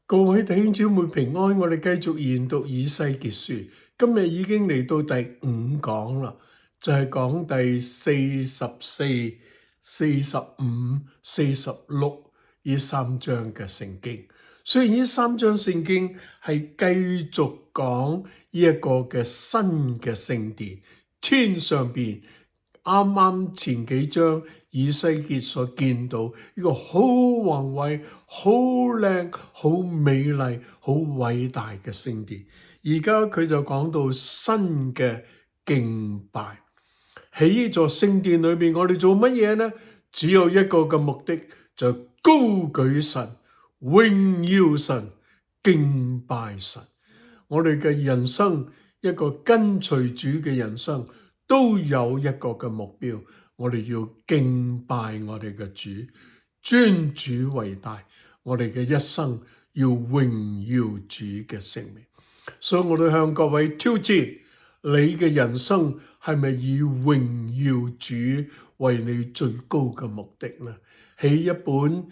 各位弟兄姊妹平安，我哋繼續研讀以西結書，今日已經嚟到第5講啦，就係講第44、45、46呢3章嘅聖經。雖然呢3章聖經係繼續講呢一個嘅新嘅聖殿，天上邊啱啱前幾章以西結所見到呢個好宏偉、好靚、好美麗、好偉大嘅聖殿，而家佢就講到新嘅敬拜。喺呢座聖殿裏邊，我哋做乜嘢呢？只有一個嘅目的，就高舉神、榮耀神、敬拜神。我哋嘅人生，一個跟隨主嘅人生，都有一個嘅目標，我哋要敬拜我哋嘅主，尊主為大，我哋嘅一生要榮耀主嘅聖名。所以我哋向各位挑戰，你嘅人生係咪以榮耀主為你最高嘅目的呢？喺一本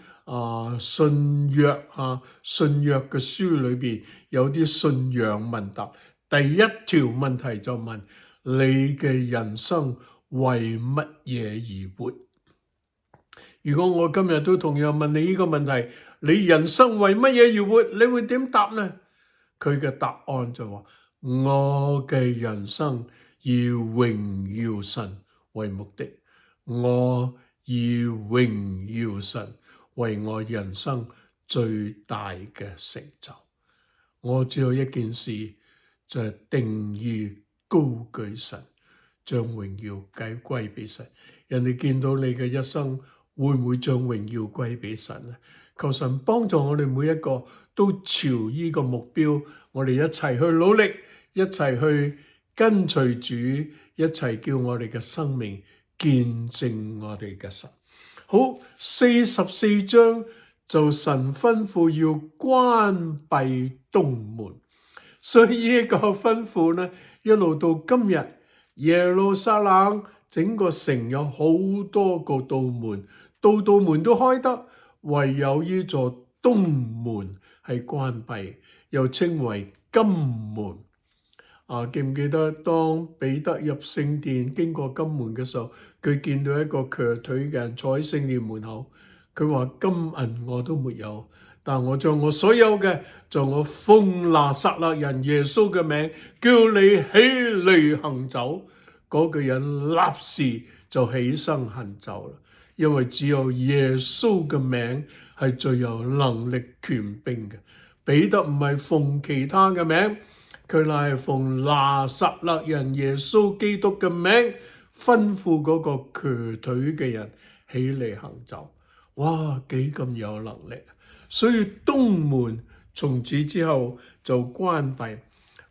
信約嘅書裏邊，有啲信仰問答，第一條問題就問，你嘅人生為乜嘢而活？如果我今日都同樣問你呢個問題，你人生為乜嘢而活？你會點答呢？佢嘅答案就話，我嘅人生以榮耀神為目的，我以榮耀神為我人生最大嘅成就。我只有一件事，就係定義高舉神，將榮耀歸俾神。人哋見到你嘅一生，會唔會將榮耀歸俾神呢？求神幫助我哋每一個都朝呢個目標，我哋一齊去努力，一齊去跟隨主，一齊叫我哋嘅生命見證我哋嘅神。好，44章就神吩咐要關閉東門，所以呢個吩咐呢，一路到今日，耶路撒冷整個城有好多個道門，道門都開得，唯有呢座東門係關閉，又稱為金門。記唔記得當彼得入聖殿經過金門嘅時候，佢見到一個瘸腿嘅人坐喺聖殿門口，佢話金銀我都沒有，但我將我所有嘅，就我奉拿撒勒人耶穌嘅名，叫你起嚟行走。嗰個人立時就起身行走啦，因為只有耶穌嘅名係最有能力權柄嘅。彼得唔係奉其他嘅名，佢乃係奉拿撒勒人耶穌基督嘅名，吩咐嗰個瘸腿嘅人起嚟行走。哇，幾咁有能力！所以東門從此之後就關閉，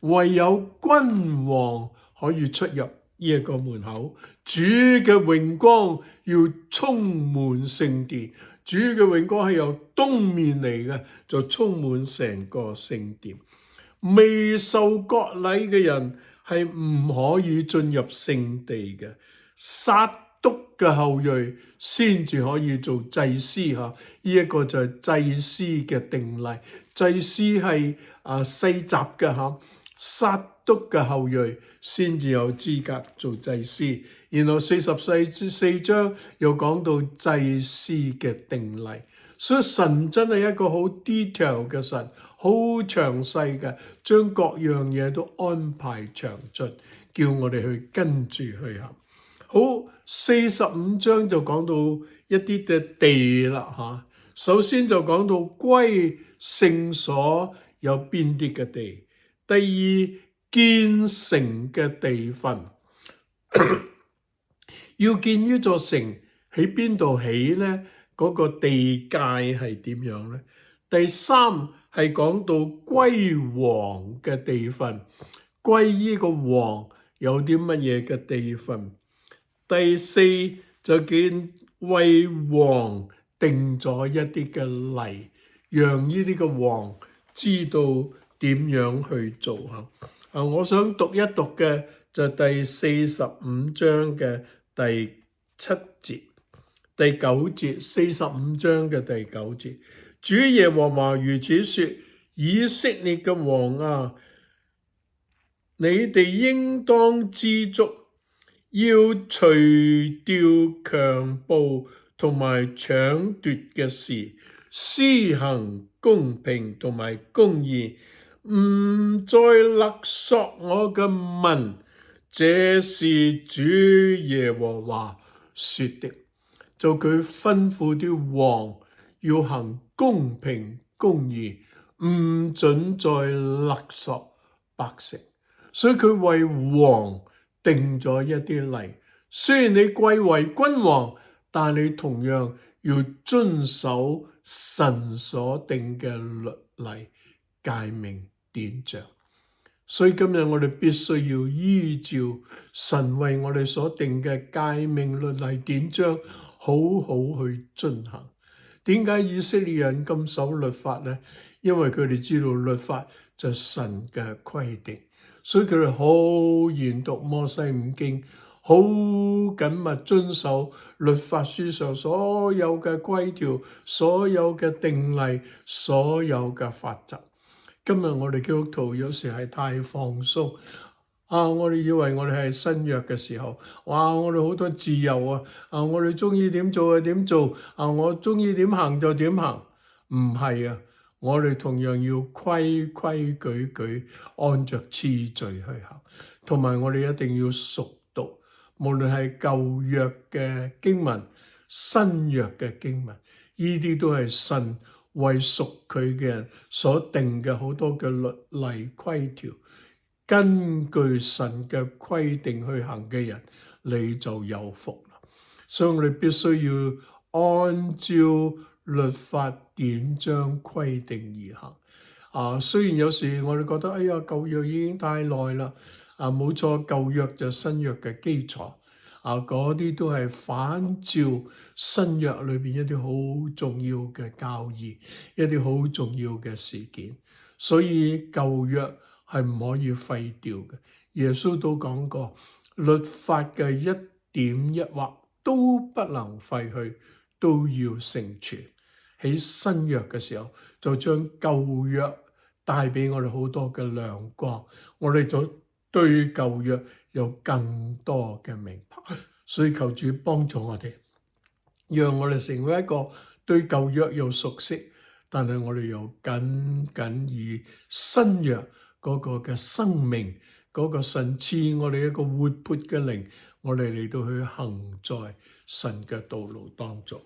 唯有君王可以出入呢一個門口。主嘅榮光要充滿聖殿，主嘅榮光係由東面嚟嘅，就充滿成個聖殿。未受割禮嘅人係唔可以進入聖地嘅，撒督嘅後裔先至可以做祭司吓。呢一個就係祭司嘅定例，祭司係世襲嘅吓，撒督嘅後裔先至有資格做祭司。然後44章又講到祭司嘅定例。所以神真係一個好 detail 嘅神，好詳細嘅，將各樣嘢都安排詳盡，叫我哋去跟住去行。好，45章就講到一啲嘅地啦吓。首先就講到歸聖所有邊啲嘅地，第二建城嘅地份，要建呢座城喺邊度起呢？嗰個地界係點樣呢？第三係講到歸王嘅地份，歸呢個王有啲乜嘢嘅地份。第四就見為王定咗一啲嘅例，讓呢啲嘅王知道點樣去做。我想讀一讀嘅就第45章嘅第7節。第9節，45章嘅第9節，主耶和華如此說：以色列嘅王啊，你哋應當知足，要除掉強暴同埋搶奪嘅事，施行公平同埋公義，唔再勒索我嘅民。這是主耶和華說的。就佢吩咐啲王要行公平公義，唔准再勒索百姓。所以佢為王定咗一啲例，雖然你貴為君王，但你同樣要遵守神所定嘅律例、誡命、典章。所以今日我哋必須要依照神為我哋所定嘅誡命、律例、典章，好好去遵行。點解以色列人咁守律法呢？因為佢哋知道律法就係神嘅規定，所以佢哋好研讀摩西五經，好緊密遵守律法書上所有嘅規條、所有嘅定例、所有嘅法則。今日我哋基督徒有時係太放鬆我哋以為我哋係新約嘅時候，哇！我哋好多自由我哋中意點做就點做我中意點行就點行。唔係我哋同樣要規規矩矩按着次序去行，同埋我哋一定要熟讀，無論係舊約嘅經文、新約嘅經文，呢啲都係神為屬佢嘅人所定嘅好多嘅律例規條，根據神嘅規定去行嘅人，你就有福啦。所以我哋必須要按照律法典章規定而行雖然有時我哋覺得舊約已經太耐啦冇錯，舊約就新約嘅基礎嗰啲都係反照新約裏邊一啲好重要嘅教義，一啲好重要嘅事件，所以舊約係唔可以廢掉嘅。耶穌都講過，律法嘅一點一畫都不能廢去，都要成全。喺新約嘅時候，就將舊約帶俾我哋好多嘅亮光，我哋就對舊約有更多嘅明白。所以求主幫助我哋，讓我哋成為一個對舊約又熟悉，但係我哋又緊以新約嗰個嘅生命，嗰個神賜我哋一個活潑嘅靈，我哋嚟到去行在神嘅道路當中。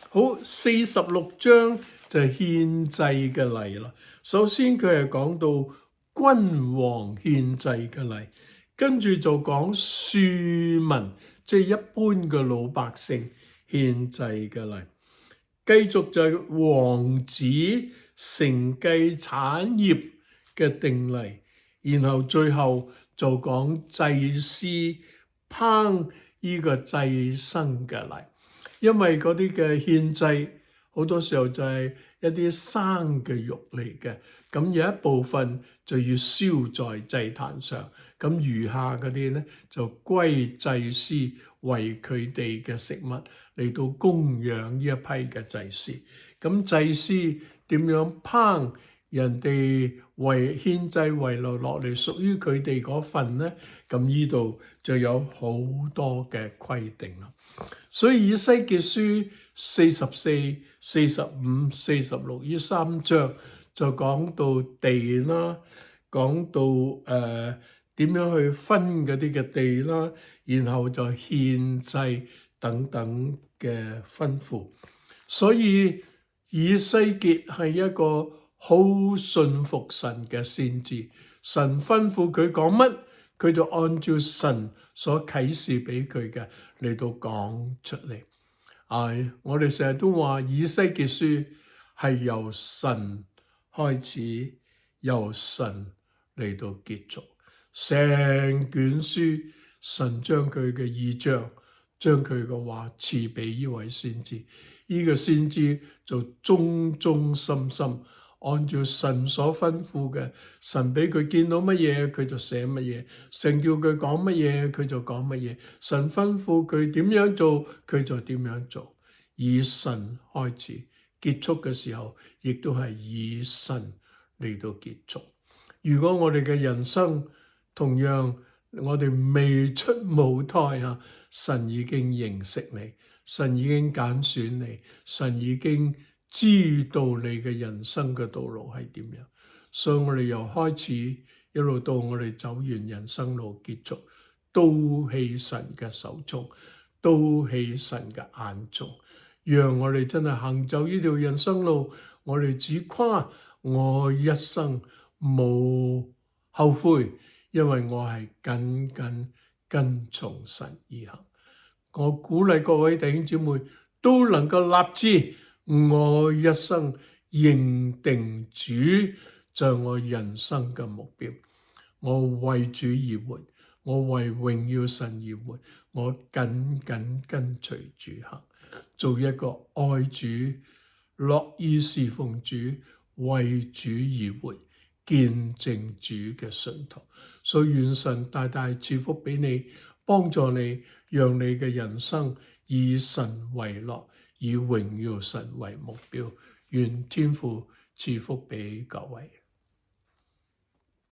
好，46章就係獻祭嘅例啦。首先佢係講到君王獻祭嘅例，跟住就講庶民，即係一般嘅老百姓獻祭嘅例，繼續就係王子承繼產業嘅定例，然後最後就講祭司烹呢個祭牲嘅例。因為嗰啲嘅獻祭好多時候就係一啲生嘅肉嚟嘅，咁有一部分就要燒在祭壇上，咁餘下嗰啲咧就歸祭司為佢哋嘅食物嚟到供養呢一批嘅祭司。咁祭司點樣烹人哋為獻祭遺留落嚟屬於佢哋嗰份咧？咁呢度就有好多嘅規定啦。所以以西結書44、45、46呢3章就講到地啦，講到點樣去分嗰啲嘅地啦，然後就獻祭等等嘅吩咐。所以以西結係一個好信服神嘅先知，神吩咐佢講乜，佢就按照神所啟示俾佢嘅嚟到講出嚟。我哋成日都話以西結書係由神開始，由神嚟到結束。成卷書神將佢嘅意象，將佢嘅話賜俾呢位先知，呢個先知就忠忠心心按照神所吩咐嘅，神俾佢見到乜嘢佢就寫乜嘢，神叫佢講乜嘢佢就講乜嘢，神吩咐佢點樣做佢就點樣做。以神開始，結束嘅時候亦都係以神嚟到結束。如果我哋嘅人生同樣我哋未出舞台啊，神已經認識你，神已經揀選你，神已經知道你嘅人生嘅道路係點樣，所以我哋由開始一路到我哋走完人生路結束，都喺神嘅手中，都喺神嘅眼中，讓我哋真係行走呢條人生路，我哋只誇我一生冇後悔，因為我係緊緊跟從神而行。我鼓勵各位弟兄姊妹都能夠立志，我一生認定主在我人生嘅目標，我為主而活，我為榮耀神而活，我緊緊跟隨主行，做一個愛主、樂意侍奉主、為主而活、見證主嘅信徒。所以願神大大賜福俾你，幫助你，讓你嘅人生以神為樂，以榮耀神為目標。願天父賜福俾各位。